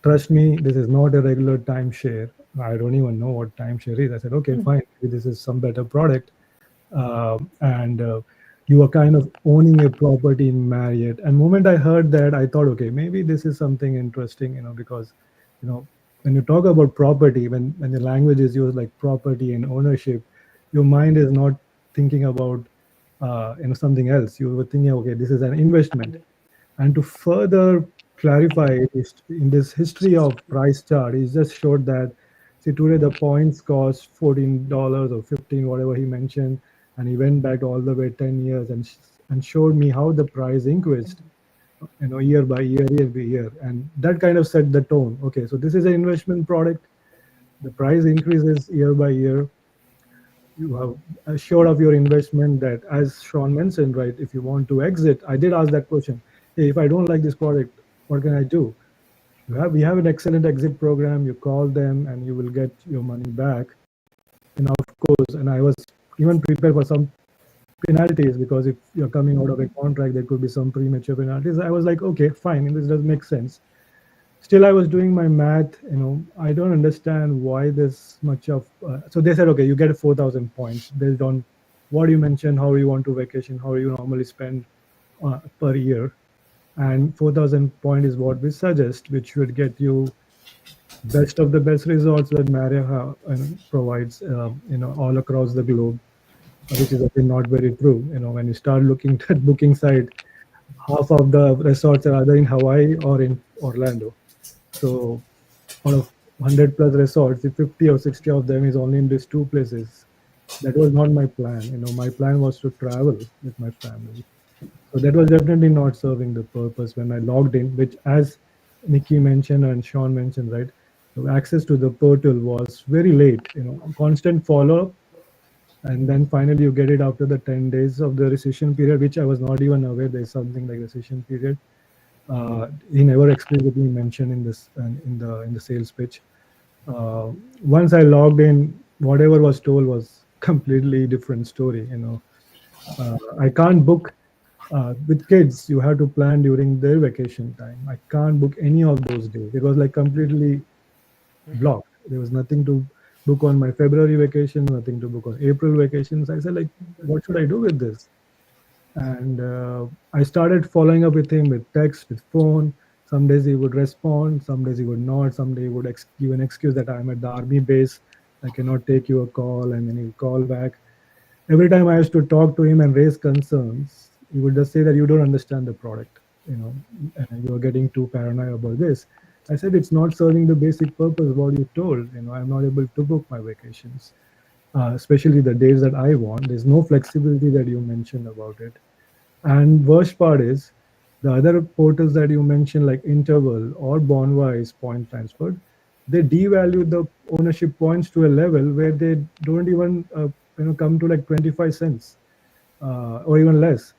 Trust me, this is not a regular timeshare. I don't even know what timeshare is. I said, okay, fine, this is some better product. And you are kind of owning a property in Marriott. And the moment I heard that, I thought, okay, maybe this is something interesting, because when you talk about property, when the language is used like property and ownership, your mind is not thinking about something else. You were thinking, okay, this is an investment. And to further clarify it, in this history of price chart, he just showed that, see, today the points cost $14 or $15, whatever he mentioned, and he went back all the way 10 years and showed me how the price increased. year by year, and that kind of set the tone. Okay, so this is an investment product. The price increases year by year. You have assured of your investment that, as Sean mentioned, right? If you want to exit, I did ask that question. Hey, if I don't like this product, what can I do? We have an excellent exit program. You call them and you will get your money back. And of course, and I was even prepared for some penalties, because if you're coming out of a contract, there could be some premature penalties. I was like, okay, fine, this does make sense. Still, I was doing my math. I don't understand why this much of. So they said, okay, you get 4,000 points based on what you mentioned, how you want to vacation, how you normally spend per year, and 4,000 point is what we suggest, which would get you best of the best resorts that Marriott provides, all across the globe, which is again not very true. When you start looking at booking site, half of the resorts are either in Hawaii or in Orlando. So out of 100 plus resorts, if 50 or 60 of them is only in these two places, that was not my plan. My plan was to travel with my family. So that was definitely not serving the purpose when I logged in, which, as Nikki mentioned and Sean mentioned, right, the access to the portal was very late, constant follow-up. And then finally you get it after the 10 days of the rescission period, which I was not even aware there's something like rescission period. He never explicitly mentioned in this in the sales pitch. Once I logged in, whatever was told was completely different story. I can't book with kids. You have to plan during their vacation time. I can't book any of those days. It was like completely blocked. There was nothing to book on my February vacation, nothing to book on April vacations. I said, like, what should I do with this? And I started following up with him with text, with phone. Some days he would respond, some days he would not. Some day he would give an excuse that I'm at the army base, I cannot take your call, and then he would call back. Every time I used to talk to him and raise concerns, he would just say that you don't understand the product, and you're getting too paranoid about this. I said, it's not serving the basic purpose of what you told. I'm not able to book my vacations, especially the days that I want. There's no flexibility that you mentioned about it. And worst part is, the other portals that you mentioned, like Interval or Bondwise point transferred, they devalue the ownership points to a level where they don't even come to like 25 cents or even less.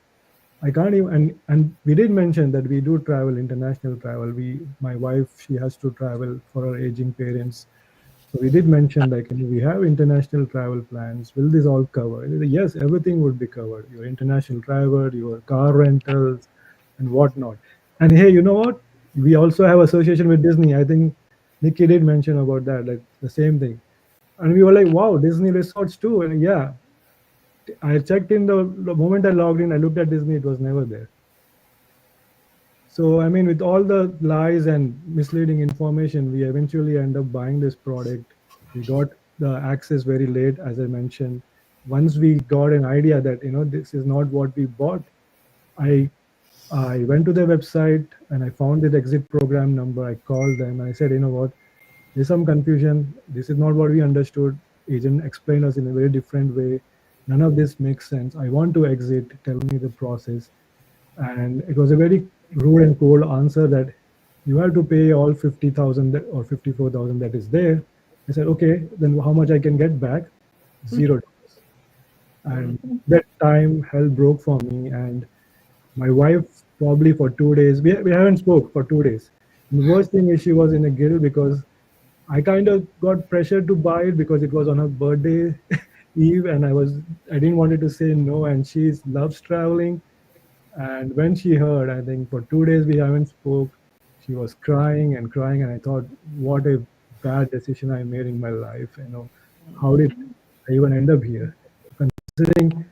I can't even, and we did mention that we do travel, international travel. My wife, she has to travel for her aging parents. So we did mention, like, we have international travel plans. Will this all cover? Yes, everything would be covered. Your international travel, your car rentals, and whatnot. And hey, you know what? We also have association with Disney. I think Nikki did mention about that, like the same thing. And we were like, wow, Disney resorts too. And yeah, I checked in the moment I logged in, I looked at Disney, it was never there. So, I mean, with all the lies and misleading information, we eventually end up buying this product. We got the access very late, as I mentioned. Once we got an idea that, this is not what we bought, I went to their website and I found the exit program number. I called them. I said, you know what, there's some confusion. This is not what we understood. Agent explained us in a very different way. None of this makes sense. I want to exit. Tell me the process. And it was a very rude and cold answer that you have to pay all 50,000 or 54,000 that is there. I said, okay, then how much I can get back? $0. And that time hell broke for me. And my wife, probably for 2 days, we haven't spoke for 2 days. And the worst thing is, she was in a guilt because I kind of got pressured to buy it because it was on her birthday eve, and I didn't want her to say no, and she loves traveling. And when she heard, I think for 2 days we haven't spoke, she was crying and crying, and I thought, what a bad decision I made in my life. How did I even end up here? Considering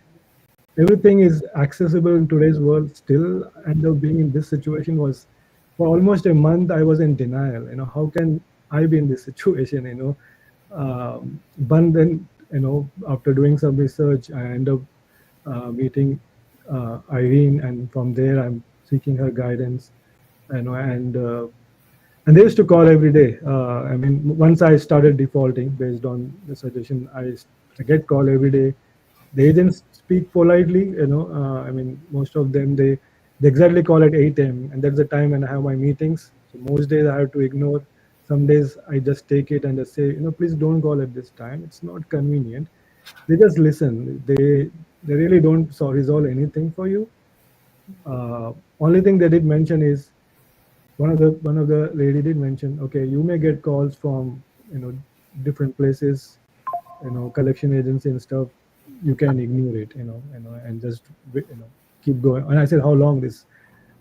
everything is accessible in today's world, still end up being in this situation was, for almost a month, I was in denial. How can I be in this situation? But then, after doing some research, I end up meeting Irene, and from there, I'm seeking her guidance. And they used to call every day. I mean, once I started defaulting based on the suggestion, I get call every day. The agents speak politely. I mean, most of them, they They exactly call at 8 a.m. and that's the time when I have my meetings. So most days I have to ignore. Some days I just take it and just say, please don't call at this time. It's not convenient. They just listen. They really don't resolve anything for you. Only thing they did mention is one of the lady did mention, okay, you may get calls from different places, collection agency and stuff. You can ignore it, and just keep going. And I said, how long this?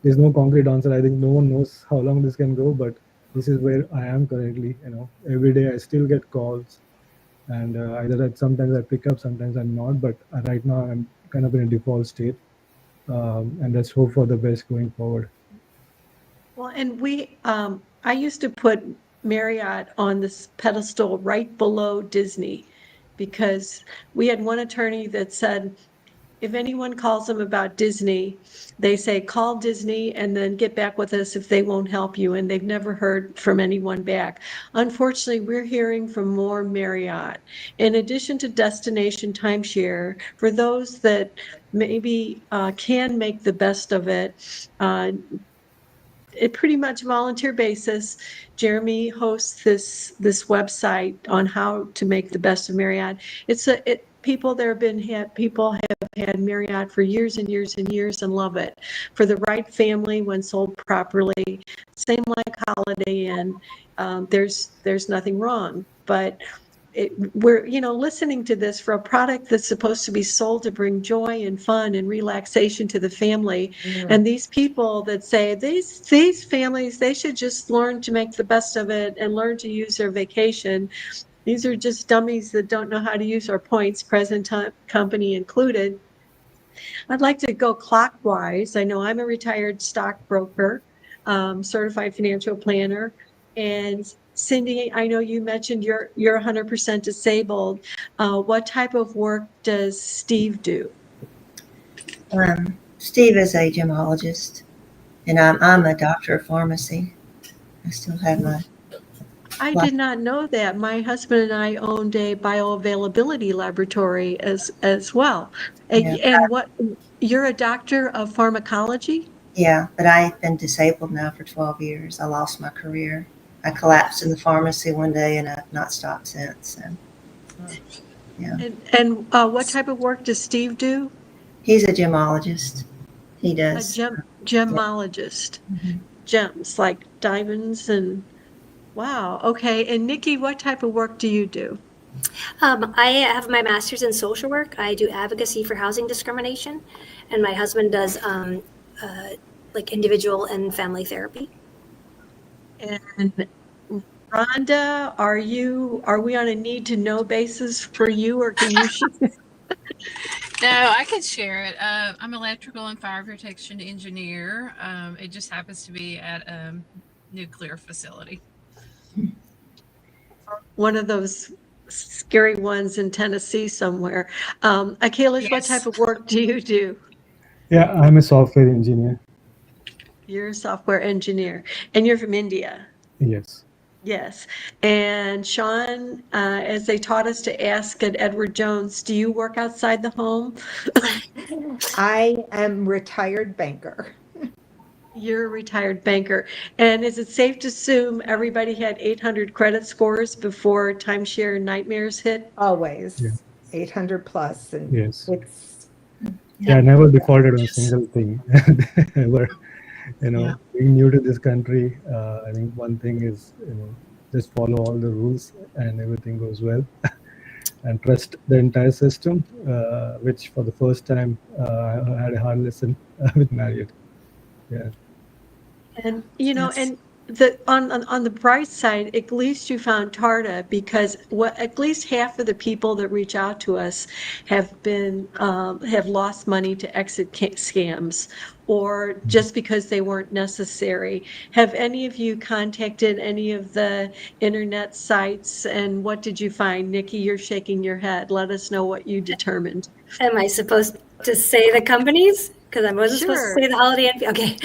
There's no concrete answer. I think no one knows how long this can go, but this is where I am currently. Every day I still get calls, and either that sometimes I pick up, sometimes I'm not. But right now I'm kind of in a default state, and let's hope for the best going forward. Well, and I used to put Marriott on this pedestal right below Disney, because we had one attorney that said, if anyone calls them about Disney, they say, call Disney and then get back with us if they won't help you. And they've never heard from anyone back. Unfortunately, we're hearing from more Marriott. In addition to destination timeshare, for those that maybe can make the best of it, pretty much volunteer basis, Jeremy hosts this website on how to make the best of Marriott. People have had Marriott for years and years and years and love it. For the right family, when sold properly, same like Holiday Inn, there's nothing wrong. But we're listening to this for a product that's supposed to be sold to bring joy and fun and relaxation to the family. And these people that say these families, they should just learn to make the best of it and learn to use their vacation. These are just dummies that don't know how to use our points, present company included. I'd like to go clockwise. I know I'm a retired stockbroker, certified financial planner, and Cindy, I know you mentioned you're 100% disabled. What type of work does Steve do? Steve is a gemologist, and I'm a doctor of pharmacy. I still have my. I did not know that. My husband and I owned a bioavailability laboratory as well. Yeah. And you're a doctor of pharmacology? Yeah, but I've been disabled now for 12 years. I lost my career. I collapsed in the pharmacy one day, and I've not stopped since. So, yeah. And what type of work does Steve do? He's a gemologist. He does. A gemologist. Mm-hmm. Gems, like diamonds and... Wow. Okay. And Nikki, what type of work do you do? I have my master's in social work. I do advocacy for housing discrimination, and my husband does like individual and family therapy. And Rhonda, are we on a need to know basis for you, or can you share? No, I can share it. I'm electrical and fire protection engineer. It just happens to be at a nuclear facility. One of those scary ones in Tennessee somewhere. Akhilesh, Yes. What type of work do you do? Yeah, I'm a software engineer. You're a software engineer, and you're from India. Yes. Yes. And Sean, as they taught us to ask at Edward Jones, do you work outside the home? I am retired banker. You're a retired banker. And is it safe to assume everybody had 800 credit scores before timeshare nightmares hit? Always. Yeah. 800 plus. And Yes. it's Yeah, I never defaulted on a single thing. Ever. Being new to this country, I think one thing is, just follow all the rules and everything goes well. And trust the entire system, which for the first time I had a hard lesson with Marriott. Yeah. And Yes. and on the bright side, at least you found TARDA, because at least half of the people that reach out to us have lost money to exit scams, or just because they weren't necessary. Have any of you contacted any of the internet sites, and what did you find? Nikki, you're shaking your head. Let us know what you determined. Am I supposed to say the companies? because I wasn't supposed to say the Holiday Inn. Okay.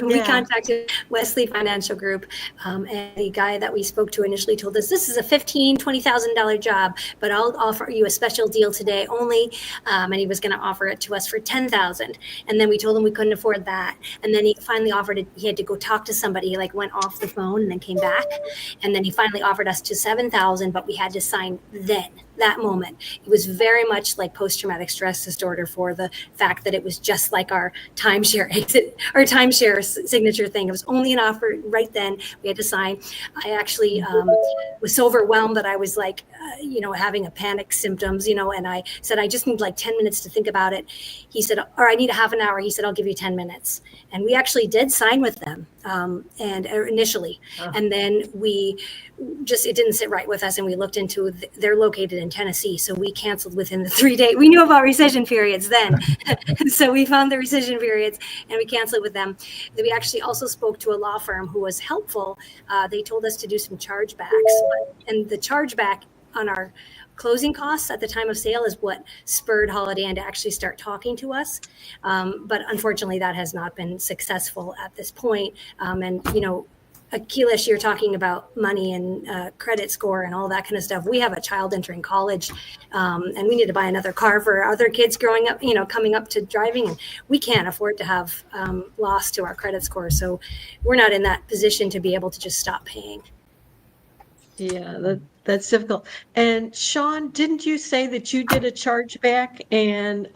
We Yeah. contacted Wesley Financial Group, and the guy that we spoke to initially told us, this is a $20,000 job, but I'll offer you a special deal today only. And he was going to offer it to us for $10,000. And then we told him we couldn't afford that. And then he finally offered it. He had to go talk to somebody. He like went off the phone and then came back. And then he finally offered us to $7,000, but we had to sign then. That moment, it was very much like post-traumatic stress disorder for the fact that it was just like our timeshare exit, our timeshare signature thing. It was only an offer right then. We had to sign. I actually was so overwhelmed that I was like, having a panic symptoms, and I said, I just need like 10 minutes to think about it. He said, or I need a half an hour. He said, I'll give you 10 minutes. And we actually did sign with them and initially. And then it didn't sit right with us. And we looked into, they're located in Tennessee. So we canceled within the 3 days. We knew about rescission periods then. So we found the rescission periods and we canceled with them. We actually also spoke to a law firm who was helpful. They told us to do some chargebacks, and the chargeback on our closing costs at the time of sale is what spurred Holiday Inn to actually start talking to us. But unfortunately, that has not been successful at this point. Akilesh, you're talking about money and credit score and all that kind of stuff. We have a child entering college, and we need to buy another car for other kids growing up, coming up to driving. And we can't afford to have loss to our credit score. So we're not in that position to be able to just stop paying. Yeah, that's difficult. And Sean, didn't you say that you did a chargeback and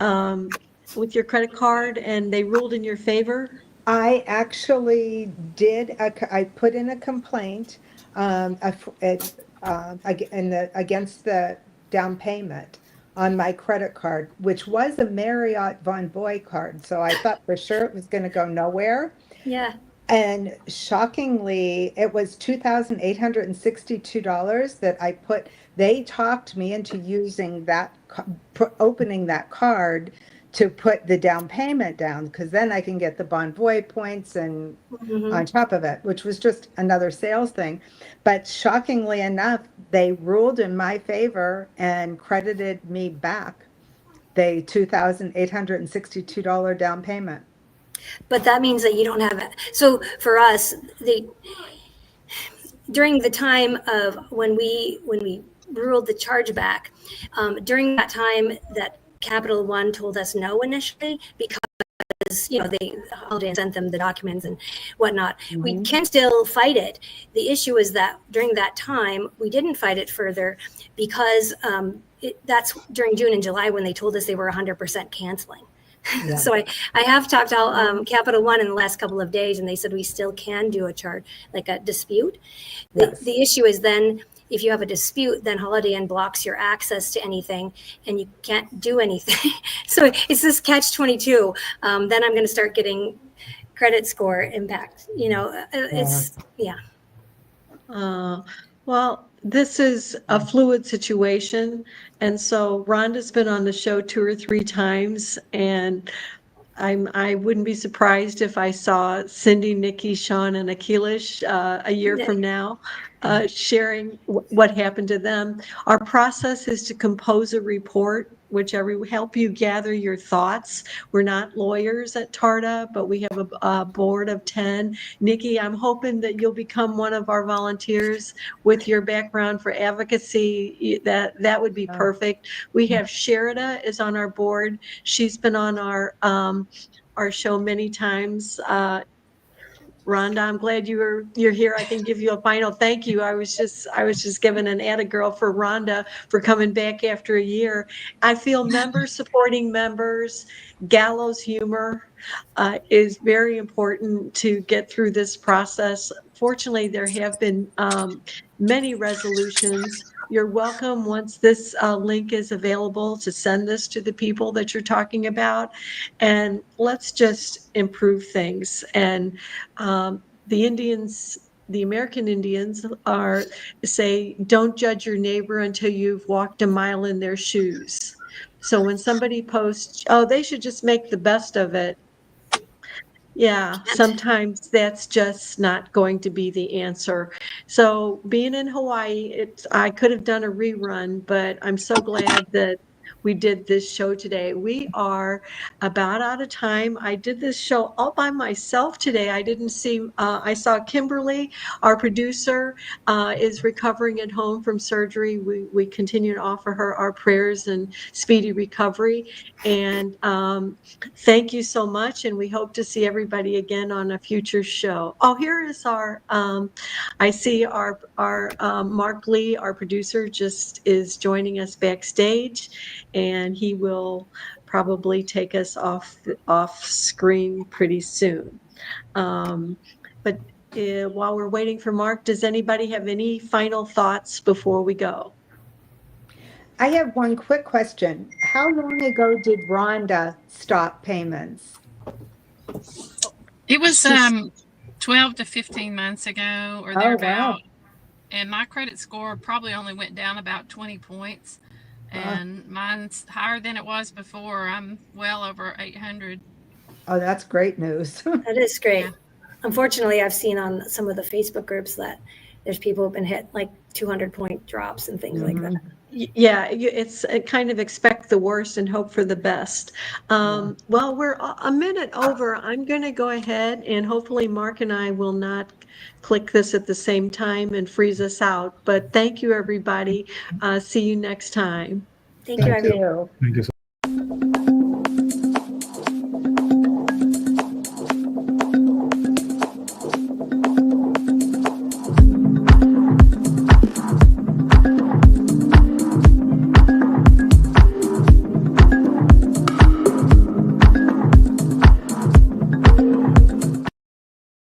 with your credit card and they ruled in your favor? I actually did. I put in a complaint against the down payment on my credit card, which was a Marriott Von Boy card. So I thought for sure it was going to go nowhere. Yeah. And shockingly, it was $2,862 that I put. They talked me into using that, opening that card to put the down payment down, because then I can get the Bon Voy points and on top of it, which was just another sales thing. But shockingly enough, they ruled in my favor and credited me back the $2,862 down payment. But that means that you don't have it. So for us, during the time of when we ruled the chargeback, during that time that Capital One told us no initially, because they Holiday Inn sent them the documents and whatnot. We can still fight it. The issue is that during that time we didn't fight it further because that's during June and July when they told us they were 100% canceling. Yeah. So I have talked to Capital One in the last couple of days, and they said we still can do a dispute. Yes. The issue is then, if you have a dispute, then Holiday Inn blocks your access to anything and you can't do anything. So it's this catch-22. Then I'm going to start getting credit score impact. Well, this is a fluid situation. And so Rhonda's been on the show 2 or 3 times, and I wouldn't be surprised if I saw Cindy, Nikki, Sean, and Akilesh a year from now sharing what happened to them. Our process is to compose a report, which help you gather your thoughts. We're not lawyers at TARDA, but we have a board of 10. Nikki, I'm hoping that you'll become one of our volunteers with your background for advocacy. That would be perfect. We have Sherida is on our board. She's been on our show many times. Rhonda, I'm glad you're here. I can give you a final thank you. I was just giving an atta-girl for Rhonda for coming back after a year. I feel members supporting members. Gallows humor is very important to get through this process. Fortunately, there have been many resolutions. You're welcome once this link is available to send this to the people that you're talking about, and let's just improve things. And the American Indians say, don't judge your neighbor until you've walked a mile in their shoes. So when somebody posts, oh, they should just make the best of it. Yeah, sometimes that's just not going to be the answer. So being in Hawaii, I could have done a rerun, but I'm so glad that we did this show today. We are about out of time. I did this show all by myself today. I didn't see, I saw Kimberly, our producer, is recovering at home from surgery. We continue to offer her our prayers and speedy recovery. And thank you so much. And we hope to see everybody again on a future show. Oh, here is our, I see our Mark Lee, our producer, just is joining us backstage, and he will probably take us off screen pretty soon. But while we're waiting for Mark, does anybody have any final thoughts before we go? I have one quick question. How long ago did Rhonda stop payments? It was 12 to 15 months ago or Oh, thereabout. wow. And my credit score probably only went down about 20 points. And mine's higher than it was before. I'm well over 800. Oh, that's great news. That is great. Yeah. Unfortunately, I've seen on some of the Facebook groups that there's people who've been hit like 200-point drops and things like that. Yeah, it's kind of expect the worst and hope for the best. Well, we're a minute over. I'm going to go ahead and hopefully Mark and I will not click this at the same time and freeze us out. But thank you, everybody. See you next time. Thank you, Irene. you. Thank you so